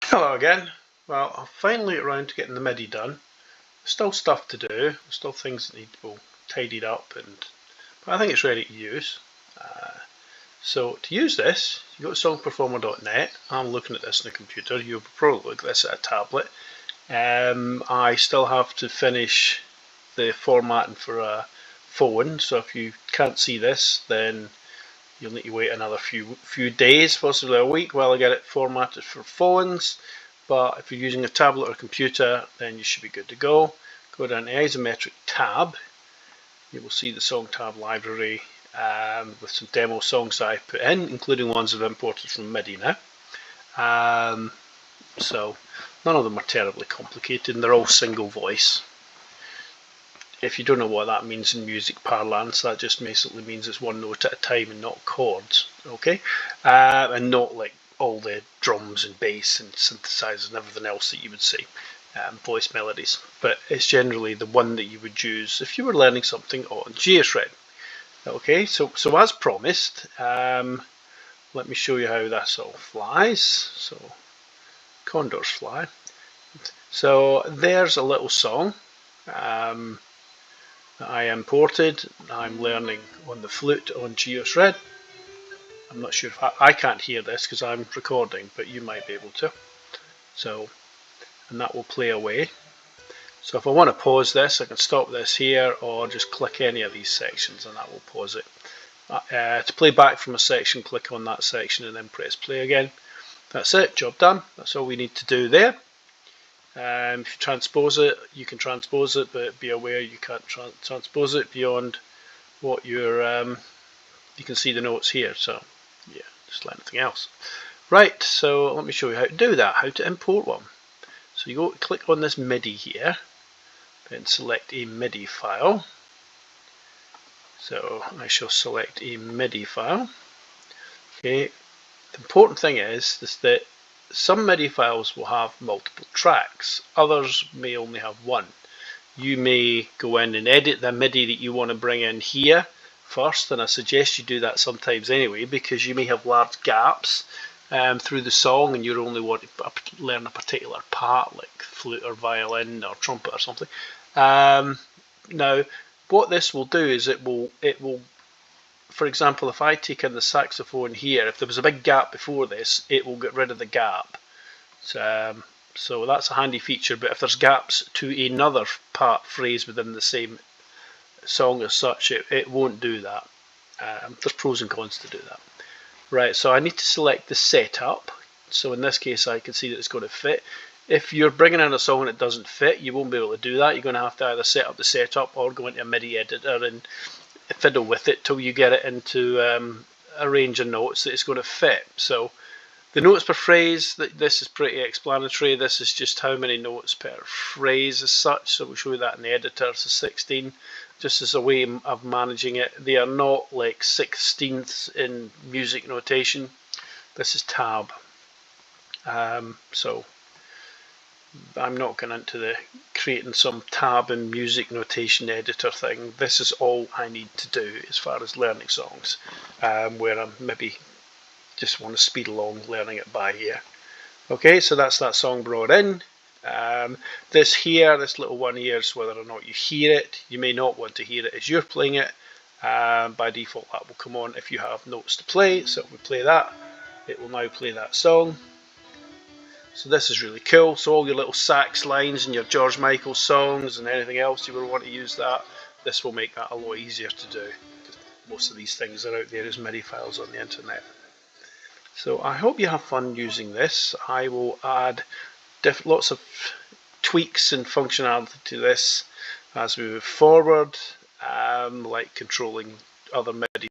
Hello again. Well, I'll finally get around to getting the MIDI done. There's still stuff to do, there's still things that need to be tidied up, but I think it's ready to use. So to use this, you go to songperformer.net. I'm looking at this on a computer. You'll probably look at this at a tablet. I still have to finish the formatting for a phone, so if you can't see this, then you'll need to wait another few days, possibly a week, while I get it formatted for phones. But if you're using a tablet or a computer, then you should be good to go. Go down to the isometric tab. You will see the SongTab library with some demo songs that I put in, including ones I've imported from MIDI now. So none of them are terribly complicated, and they're all single voice. If you don't know what that means in music parlance, that just basically means it's one note at a time and not chords, okay? And not like all the drums and bass and synthesizers and everything else that you would see, voice melodies. But it's generally the one that you would use if you were learning something on Geoshred. Okay, so as promised, let me show you how this all flies. So condors fly. So there's a little song that I imported. I'm learning on the flute on Geoshred. I'm not sure if I can't hear this because I'm recording, but you might be able to. So, and that will play away. So if I want to pause this, I can stop this here or just click any of these sections and that will pause it. To play back from a section, click on that section and then press play again. That's it, job done. That's all we need to do there. If you transpose it, you can transpose it, but be aware you can't transpose it beyond what you're, you can see the notes here, so yeah, just like anything else. Right, so let me show you how to do that, how to import one. So you go click on this MIDI here, then select a MIDI file. So I shall select a MIDI file. Okay, the important thing is that some MIDI files will have multiple tracks, others may only have one. You may go in and edit the MIDI that you want to bring in here first, and I suggest you do that sometimes anyway, because you may have large gaps through the song and you only want to learn a particular part, like flute or violin or trumpet or something. Now, what this will do is it will, for example, if I take in the saxophone here, if there was a big gap before this, it will get rid of the gap. So that's a handy feature, but if there's gaps to another phrase within the same song as such, it won't do that. There's pros and cons to do that. Right, so I need to select the setup. So in this case, I can see that it's going to fit. If you're bringing in a song and it doesn't fit, you won't be able to do that. You're going to have to either set up the setup or go into a MIDI editor and fiddle with it till you get it into a range of notes that it's going to fit. So the notes per phrase, this is pretty explanatory. This is just how many notes per phrase as such. So we'll show you that in the editor. So 16, just as a way of managing it. They are not like 16ths in music notation. This is tab. So I'm not going into the creating some tab and music notation editor thing. This is all I need to do as far as learning songs, where I'm maybe just want to speed along learning it by ear. Okay, so that's that song brought in. This here, this little one here is whether or not you hear it. You may not want to hear it as you're playing it. By default that will come on if you have notes to play. So if we play that, it will now play that song. So this is really cool. So all your little sax lines and your George Michael songs and anything else you will want to use that, this will make that a lot easier to do. Most of these things are out there as MIDI files on the internet. So I hope you have fun using this. I will add lots of tweaks and functionality to this as we move forward, like controlling other MIDI